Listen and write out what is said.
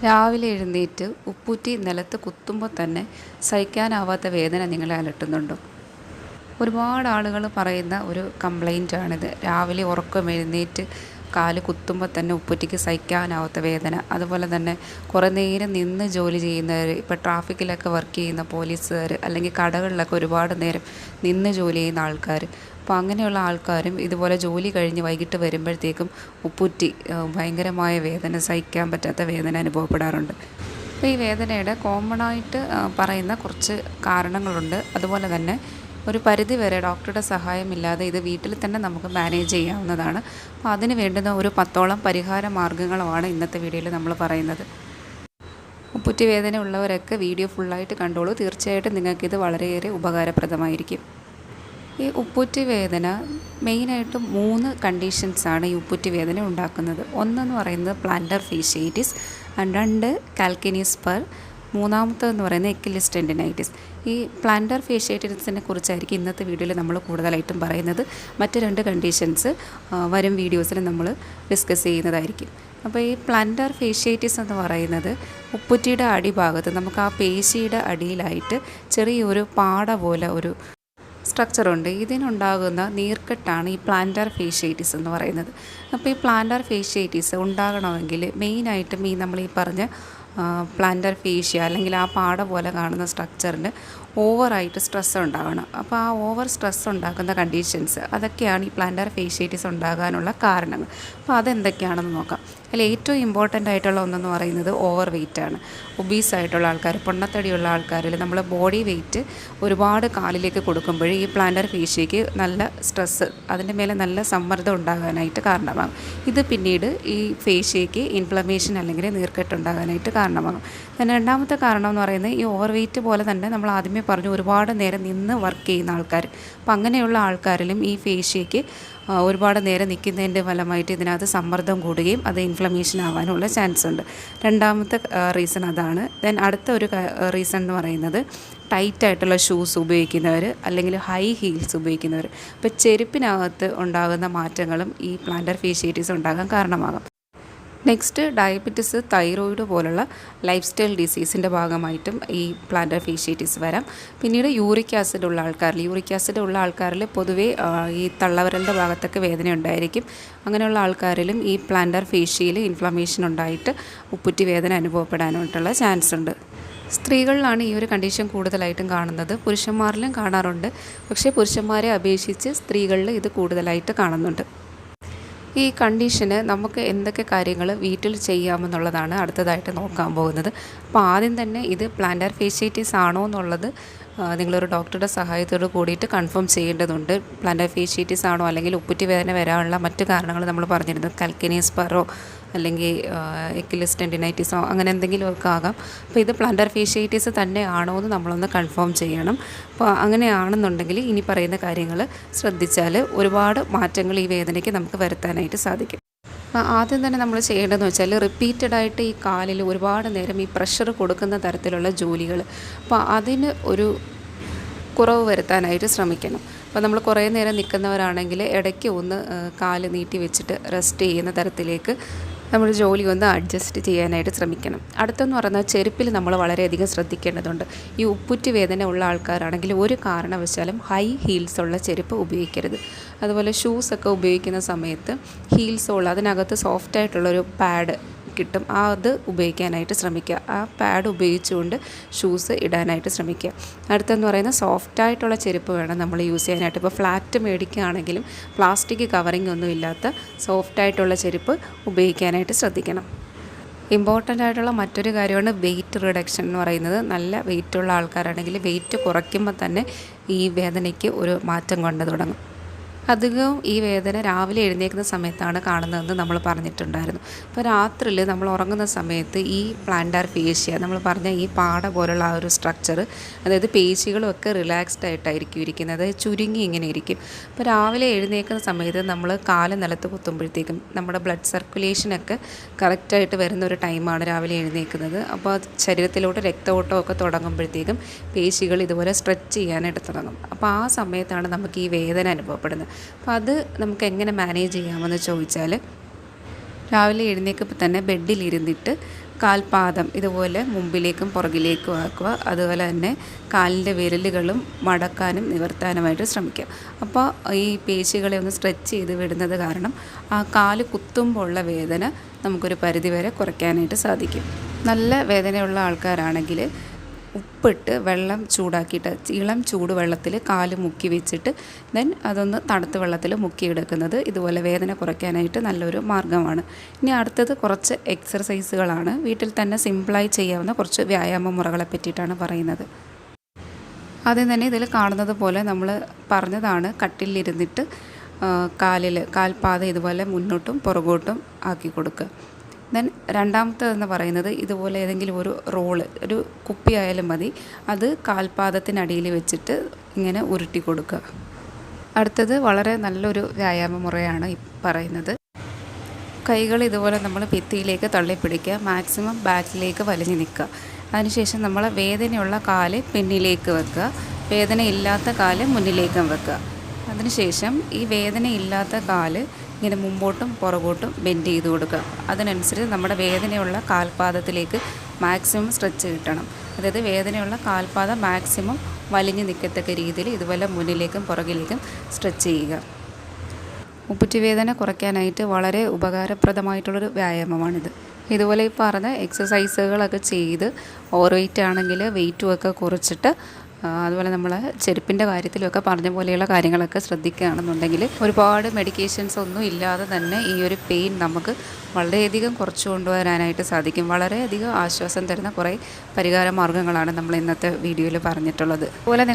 രാവിലെ എഴുന്നേറ്റ് ഉപ്പൂറ്റി നിലത്ത് കുത്തുമ്പോൾ തന്നെ സഹിക്കാനാവാത്ത വേദന നിങ്ങളെ അലട്ടുന്നുണ്ടോ? ഒരുപാട് ആളുകൾ പറയുന്ന ഒരു കംപ്ലൈൻറ്റാണിത്. രാവിലെ ഉറക്കം എഴുന്നേറ്റ് കാല് കുത്തുമ്പോൾ തന്നെ ഉപ്പൂറ്റിക്ക് സഹിക്കാനാവാത്ത വേദന. അതുപോലെ തന്നെ കുറേ നേരം നിന്ന് ജോലി ചെയ്യുന്നവർ, ഇപ്പോൾ ട്രാഫിക്കിലൊക്കെ വർക്ക് ചെയ്യുന്ന പോലീസുകാർ, അല്ലെങ്കിൽ കടകളിലൊക്കെ ഒരുപാട് നേരം നിന്ന് ജോലി ചെയ്യുന്ന ആൾക്കാർ. അപ്പോൾ അങ്ങനെയുള്ള ആൾക്കാരും ഇതുപോലെ ജോലി കഴിഞ്ഞ് വൈകിട്ട് വരുമ്പോഴത്തേക്കും ഉപ്പൂറ്റി ഭയങ്കരമായ വേദന, സഹിക്കാൻ പറ്റാത്ത വേദന അനുഭവപ്പെടാറുണ്ട്. അപ്പോൾ ഈ വേദനയുടെ കോമണായിട്ട് പറയുന്ന കുറച്ച് കാരണങ്ങളുണ്ട്. അതുപോലെ തന്നെ ഒരു പരിധി വരെ ഡോക്ടറുടെ സഹായമില്ലാതെ ഇത് വീട്ടിൽ തന്നെ നമുക്ക് മാനേജ് ചെയ്യാവുന്നതാണ്. അപ്പോൾ അതിന് വേണ്ടുന്ന ഒരു 10ഓളം പരിഹാര മാർഗ്ഗങ്ങളുമാണ് ഇന്നത്തെ വീഡിയോയിൽ നമ്മൾ പറയുന്നത്. ഉപ്പൂറ്റി വേദന ഉള്ളവരൊക്കെ വീഡിയോ ഫുള്ളായിട്ട് കണ്ടോളൂ. തീർച്ചയായിട്ടും നിങ്ങൾക്കിത് വളരെയേറെ ഉപകാരപ്രദമായിരിക്കും. ഈ ഉപ്പൂറ്റി വേദന മെയിനായിട്ടും 3 കണ്ടീഷൻസാണ് ഈ ഉപ്പൂറ്റി വേദന ഉണ്ടാക്കുന്നത്. ഒന്നെന്ന് പറയുന്നത് പ്ലാന്റർ ഫേഷ്യേറ്റിസ്, 2 കാൽക്കിനിയസ് സ്പർ, മൂന്നാമത്തെന്ന് പറയുന്നത് എക്കിലിസ് ടെൻഡിനൈറ്റിസ്. ഈ പ്ലാന്റർ ഫേഷ്യേറ്റിസിനെ കുറിച്ചായിരിക്കും ഇന്നത്തെ വീഡിയോയിൽ നമ്മൾ കൂടുതലായിട്ടും പറയുന്നത്. മറ്റ് 2 കണ്ടീഷൻസ് വരും വീഡിയോസിൽ നമ്മൾ ഡിസ്കസ് ചെയ്യുന്നതായിരിക്കും. അപ്പോൾ ഈ പ്ലാന്റർ ഫേഷ്യേറ്റിസ് എന്ന് പറയുന്നത് ഉപ്പൂറ്റിയുടെ അടിഭാഗത്ത് നമുക്ക് ആ പേശിയുടെ അടിയിലായിട്ട് ചെറിയൊരു പാട പോലെ ഒരു സ്ട്രക്ചറുണ്ട്. ഇതിനുണ്ടാകുന്ന നീർക്കെട്ടാണ് ഈ പ്ലാന്റർ ഫേഷ്യേറ്റിസ് എന്ന് പറയുന്നത്. അപ്പോൾ ഈ പ്ലാന്റർ ഫേഷ്യേറ്റിസ് ഉണ്ടാകണമെങ്കിൽ മെയിനായിട്ടും നമ്മൾ ഈ പറഞ്ഞ പ്ലാന്റർ ഫേഷ്യ അല്ലെങ്കിൽ ആ പാട പോലെ കാണുന്ന സ്ട്രക്ചറിന് ഓവറായിട്ട് സ്ട്രെസ് ഉണ്ടാകണം. അപ്പോൾ ആ ഓവർ സ്ട്രെസ് ഉണ്ടാക്കുന്ന കണ്ടീഷൻസ് അതൊക്കെയാണ് ഈ പ്ലാന്റർ ഫേഷ്യേറ്റിസ് ഉണ്ടാകാനുള്ള കാരണങ്ങൾ. അപ്പോൾ അതെന്തൊക്കെയാണെന്ന് നോക്കാം. അതിൽ ഏറ്റവും ഇമ്പോർട്ടൻ്റ് ആയിട്ടുള്ള ഒന്നെന്ന് പറയുന്നത് ഓവർ വെയ്റ്റാണ്. ഒബീസ് ആയിട്ടുള്ള ആൾക്കാർ, പൊണ്ണത്തടിയുള്ള ആൾക്കാരിൽ നമ്മൾ ബോഡി വെയ്റ്റ് ഒരുപാട് കാലിലേക്ക് കൊടുക്കുമ്പോൾ ഈ പ്ലാന്റർ ഫേഷ്യയ്ക്ക് നല്ല സ്ട്രെസ്സ്, അതിൻ്റെ മേലെ നല്ല സമ്മർദ്ദം ഉണ്ടാകാനായിട്ട് കാരണമാകും. ഇത് പിന്നീട് ഈ ഫേഷ്യയ്ക്ക് ഇൻഫ്ലമേഷൻ അല്ലെങ്കിൽ നീർക്കെട്ടുണ്ടാകാനായിട്ട് കാരണമാകും. പിന്നെ രണ്ടാമത്തെ കാരണം എന്ന് പറയുന്നത് ഈ ഓവർ വെയ്റ്റ് പോലെ തന്നെ നമ്മൾ ആദ്യമേ പറഞ്ഞു ഒരുപാട് നേരം നിന്ന് വർക്ക് ചെയ്യുന്ന ആൾക്കാർ. അപ്പം അങ്ങനെയുള്ള ആൾക്കാരിലും ഈ ഫേഷ്യയ്ക്ക് ഒരുപാട് നേരം നിൽക്കുന്നതിൻ്റെ ഫലമായിട്ട് ഇതിനകത്ത് സമ്മർദ്ദം കൂടുകയും അത് ഇൻഫ്ലമേഷൻ ആവാനുള്ള ചാൻസ് ഉണ്ട്. രണ്ടാമത്തെ റീസൺ അതാണ്. ദെൻ അടുത്ത ഒരു റീസൺ എന്ന് പറയുന്നത് ടൈറ്റായിട്ടുള്ള ഷൂസ് ഉപയോഗിക്കുന്നവർ അല്ലെങ്കിൽ ഹൈ ഹീൽസ് ഉപയോഗിക്കുന്നവർ. അപ്പോൾ ചെരുപ്പിനകത്ത് ഉണ്ടാകുന്ന മാറ്റങ്ങളും ഈ പ്ലാന്റർ ഫേഷ്യേറ്റിസ് ഉണ്ടാകാൻ കാരണമാകാം. നെക്സ്റ്റ് ഡയബറ്റിസ്, തൈറോയിഡ് പോലുള്ള ലൈഫ് സ്റ്റൈൽ ഡിസീസിൻ്റെ ഭാഗമായിട്ടും ഈ പ്ലാന്റർ ഫേഷ്യേറ്റിസ് വരാം. പിന്നീട് യൂറിക് ആസിഡ് ഉള്ള ആൾക്കാരിൽ പൊതുവേ ഈ തള്ളവിരലിൻ്റെ ഭാഗത്തൊക്കെ വേദന ഉണ്ടായിരിക്കും. അങ്ങനെയുള്ള ആൾക്കാരിലും ഈ പ്ലാന്റർ ഫേഷ്യയിൽ ഇൻഫ്ലമേഷൻ ഉണ്ടായിട്ട് ഉപ്പൂറ്റി വേദന അനുഭവപ്പെടാനായിട്ടുള്ള ചാൻസ് ഉണ്ട്. സ്ത്രീകളിലാണ് ഈ ഒരു കണ്ടീഷൻ കൂടുതലായിട്ടും കാണുന്നത്. പുരുഷന്മാരിലും കാണാറുണ്ട്. പക്ഷേ പുരുഷന്മാരെ അപേക്ഷിച്ച് സ്ത്രീകളിൽ ഇത് കൂടുതലായിട്ട് കാണുന്നുണ്ട്. ഈ കണ്ടീഷന് നമുക്ക് എന്തൊക്കെ കാര്യങ്ങൾ വീട്ടിൽ ചെയ്യാമെന്നുള്ളതാണ് അടുത്തതായിട്ട് നോക്കാൻ പോകുന്നത്. അപ്പോൾ ആദ്യം തന്നെ ഇത് പ്ലാന്റർ ഫേഷ്യേറ്റിസ് ആണോ എന്നുള്ളത് നിങ്ങളൊരു ഡോക്ടറുടെ സഹായത്തോട് കൂടിയിട്ട് കൺഫേം ചെയ്യേണ്ടതുണ്ട്. പ്ലാന്റർ ഫേഷ്യേറ്റിസ് ആണോ അല്ലെങ്കിൽ ഉപ്പൂറ്റി വേദന വരാനുള്ള മറ്റു കാരണങ്ങൾ നമ്മൾ പറഞ്ഞിരുന്നു. കാൽക്കിനിയസ് സ്പറോ അല്ലെങ്കിൽ എക്കിലിസ് ടെൻഡിനൈറ്റിസോ അങ്ങനെ എന്തെങ്കിലുമൊക്കെ ആകാം. അപ്പോൾ ഇത് പ്ലാന്റർ ഫേഷ്യേറ്റിസ് തന്നെ ആണോ എന്ന് നമ്മളൊന്ന് കൺഫേം ചെയ്യണം. അപ്പോൾ അങ്ങനെയാണെന്നുണ്ടെങ്കിൽ ഇനി പറയുന്ന കാര്യങ്ങൾ ശ്രദ്ധിച്ചാൽ ഒരുപാട് മാറ്റങ്ങൾ ഈ വേദനയ്ക്ക് നമുക്ക് വരുത്താനായിട്ട് സാധിക്കും. ആദ്യം തന്നെ നമ്മൾ ചെയ്യേണ്ടതെന്ന് വെച്ചാൽ റിപ്പീറ്റഡായിട്ട് ഈ കാലിൽ ഒരുപാട് നേരം ഈ പ്രഷർ കൊടുക്കുന്ന തരത്തിലുള്ള ജോലികൾ, അപ്പോൾ അതിന് ഒരു കുറവ് വരുത്താനായിട്ട് ശ്രമിക്കണം. അപ്പോൾ നമ്മൾ കുറേ നേരം നിൽക്കുന്നവരാണെങ്കിൽ ഇടയ്ക്ക് ഒന്ന് കാല് നീട്ടി വെച്ചിട്ട് റെസ്റ്റ് ചെയ്യുന്ന തരത്തിലേക്ക് നമ്മൾ ജോലി ഒന്ന് അഡ്ജസ്റ്റ് ചെയ്യാനായിട്ട് ശ്രമിക്കണം. അടുത്തെന്ന് പറഞ്ഞാൽ ചെരുപ്പിൽ നമ്മൾ വളരെയധികം ശ്രദ്ധിക്കേണ്ടതുണ്ട്. ഈ ഉപ്പൂറ്റി വേദന ഉള്ള ആൾക്കാരാണെങ്കിൽ ഒരു കാരണവശാലും ഹൈ ഹീൽസ് ഉള്ള ചെരുപ്പ് ഉപയോഗിക്കരുത്. അതുപോലെ ഷൂസൊക്കെ ഉപയോഗിക്കുന്ന സമയത്ത് ഹീൽസുള്ള അതിനകത്ത് സോഫ്റ്റായിട്ടുള്ളൊരു പാഡ് കിട്ടും, അത് ഉപയോഗിക്കാനായിട്ട് ശ്രമിക്കുക. ആ പാഡ് ഉപയോഗിച്ചുകൊണ്ട് ഷൂസ് ഇടാനായിട്ട് ശ്രമിക്കുക. അടുത്തെന്ന് പറയുന്നത് സോഫ്റ്റായിട്ടുള്ള ചെരുപ്പ് വേണം നമ്മൾ യൂസ് ചെയ്യാനായിട്ട്. ഇപ്പോൾ ഫ്ലാറ്റ് മേടിക്കുകയാണെങ്കിലും പ്ലാസ്റ്റിക് കവറിങ് ഒന്നും ഇല്ലാത്ത സോഫ്റ്റായിട്ടുള്ള ചെരുപ്പ് ഉപയോഗിക്കാനായിട്ട് ശ്രദ്ധിക്കണം. ഇമ്പോർട്ടൻ്റ് ആയിട്ടുള്ള മറ്റൊരു കാര്യമാണ് വെയിറ്റ് റിഡക്ഷൻ എന്ന് പറയുന്നത്. നല്ല വെയിറ്റുള്ള ആൾക്കാരാണെങ്കിൽ വെയിറ്റ് കുറയ്ക്കുമ്പോൾ തന്നെ ഈ വേദനയ്ക്ക് ഒരു മാറ്റം കൊണ്ട് തുടങ്ങും. അധികവും ഈ വേദന രാവിലെ എഴുന്നേൽക്കുന്ന സമയത്താണ് കാണുന്നതെന്ന് നമ്മൾ പറഞ്ഞിട്ടുണ്ടായിരുന്നു. അപ്പോൾ രാത്രിയിൽ നമ്മൾ ഉറങ്ങുന്ന സമയത്ത് ഈ പ്ലാന്റർ ഫേഷ്യ നമ്മൾ പറഞ്ഞ ഈ പാട പോലുള്ള ആ ഒരു സ്ട്രക്ചർ, അതായത് പേശികളും ഒക്കെ റിലാക്സ്ഡ് ആയിട്ടായിരിക്കും ഇരിക്കുന്നത്, ചുരുങ്ങി ഇങ്ങനെ ഇരിക്കും. അപ്പോൾ രാവിലെ എഴുന്നേൽക്കുന്ന സമയത്ത് നമ്മൾ കാല് നിലത്ത് കുത്തുമ്പോഴത്തേക്കും നമ്മുടെ ബ്ലഡ് സർക്കുലേഷനൊക്കെ കറക്റ്റായിട്ട് വരുന്ന ഒരു ടൈമാണ് രാവിലെ എഴുന്നേൽക്കുന്നത്. അപ്പോൾ ശരീരത്തിലോട്ട് രക്തഓട്ടമൊക്കെ തുടങ്ങുമ്പോഴത്തേക്കും പേശികൾ ഇതുപോലെ സ്ട്രെച്ച് ചെയ്യാനായിട്ട് തുടങ്ങും. അപ്പോൾ ആ സമയത്താണ് നമുക്ക് ഈ വേദന അനുഭവപ്പെടുന്നത്. അപ്പോൾ അത് നമുക്ക് എങ്ങനെ മാനേജ് ചെയ്യാമെന്ന് ചോദിച്ചാൽ, രാവിലെ എഴുന്നേൽക്കുമ്പോൾ തന്നെ ബെഡിലിരുന്നിട്ട് കാൽപാദം ഇതുപോലെ മുമ്പിലേക്കും പുറകിലേക്കും ആക്കുക. അതുപോലെ തന്നെ കാലിൻ്റെ വിരലുകളും മടക്കാനും നിവർത്താനുമായിട്ട് ശ്രമിക്കുക. അപ്പോൾ ഈ പേശികളെ ഒന്ന് സ്ട്രെച്ച് ചെയ്ത് വിടുന്നത് കാരണം ആ കാല് കുത്തുമ്പോൾ ഉള്ള വേദന നമുക്കൊരു പരിധിവരെ കുറയ്ക്കാനായിട്ട് സാധിക്കും. നല്ല വേദനയുള്ള ആൾക്കാരാണെങ്കിൽ ഉപ്പിട്ട് വെള്ളം ചൂടാക്കിയിട്ട് ഇളം ചൂടുവെള്ളത്തിൽ കാല് മുക്കി വെച്ചിട്ട് ദെൻ അതൊന്ന് തണുത്ത വെള്ളത്തിൽ മുക്കിയെടുക്കുന്നത് ഇതുപോലെ വേദന കുറയ്ക്കാനായിട്ട് നല്ലൊരു മാർഗ്ഗമാണ്. ഇനി അടുത്തത് കുറച്ച് എക്സർസൈസുകളാണ്. വീട്ടിൽ തന്നെ സിമ്പിളായി ചെയ്യാവുന്ന കുറച്ച് വ്യായാമ മുറകളെ പറ്റിയിട്ടാണ് പറയുന്നത്. ആദ്യം തന്നെ ഇതിൽ കാണുന്നത് പോലെ നമ്മൾ പറഞ്ഞതാണ്, കട്ടിലിരുന്നിട്ട് കാൽപാദം ഇതുപോലെ മുന്നോട്ടും പുറകോട്ടും ആക്കി കൊടുക്കുക. ദെൻ രണ്ടാമത്തേതെന്ന് പറയുന്നത് ഇതുപോലെ ഏതെങ്കിലും ഒരു റോള്, ഒരു കുപ്പി ആയാലും മതി, അത് കാൽപാദത്തിനടിയിൽ വെച്ചിട്ട് ഇങ്ങനെ ഉരുട്ടി കൊടുക്കുക. അടുത്തത് വളരെ നല്ലൊരു വ്യായാമ മുറയാണ് ഈ പറയുന്നത്. കൈകൾ ഇതുപോലെ നമ്മൾ ഭിത്തിയിലേക്ക് തള്ളിപ്പിടിക്കുക, മാക്സിമം ബാക്കിലേക്ക് വലിഞ്ഞു നിൽക്കുക. അതിനുശേഷം നമ്മൾ വേദനയുള്ള കാല് പിന്നിലേക്ക് വെക്കുക, വേദനയില്ലാത്ത കാല് മുന്നിലേക്കും വെക്കുക. അതിനുശേഷം ഈ വേദനയില്ലാത്ത കാല് ഇങ്ങനെ മുമ്പോട്ടും പുറകോട്ടും ബെൻഡ് ചെയ്ത് കൊടുക്കുക. അതിനനുസരിച്ച് നമ്മുടെ വേദനയുള്ള കാൽപാദത്തിലേക്ക് മാക്സിമം സ്ട്രെച്ച് കിട്ടണം. അതായത് വേദനയുള്ള കാൽപാദം മാക്സിമം വലിഞ്ഞു നിൽക്കത്തക്ക രീതിയിൽ ഇതുപോലെ മുന്നിലേക്കും പുറകിലേക്കും സ്ട്രെച്ച് ചെയ്യുക. ഉപ്പൂറ്റി വേദന കുറയ്ക്കാനായിട്ട് വളരെ ഉപകാരപ്രദമായിട്ടുള്ളൊരു വ്യായാമമാണിത്. ഇതുപോലെ ഈ പറഞ്ഞ എക്സസൈസുകളൊക്കെ ചെയ്ത് ഓവർ വെയിറ്റ് ആണെങ്കിൽ വെയിറ്റും ഒക്കെ കുറച്ചിട്ട് അതുപോലെ നമ്മൾ ചെരുപ്പിൻ്റെ കാര്യത്തിലൊക്കെ പറഞ്ഞ പോലെയുള്ള കാര്യങ്ങളൊക്കെ ശ്രദ്ധിക്കുകയാണെന്നുണ്ടെങ്കിൽ ഒരുപാട് മെഡിക്കേഷൻസ് ഒന്നും ഇല്ലാതെ തന്നെ ഈ ഒരു പെയിൻ നമുക്ക് വളരെയധികം കുറച്ചു കൊണ്ടുവരാനായിട്ട് സാധിക്കും. വളരെയധികം ആശ്വാസം തരുന്ന കുറേ പരിഹാര മാർഗ്ഗങ്ങളാണ് നമ്മൾ ഇന്നത്തെ വീഡിയോയിൽ പറഞ്ഞിട്ടുള്ളത്. അതുപോലെ നിങ്ങൾ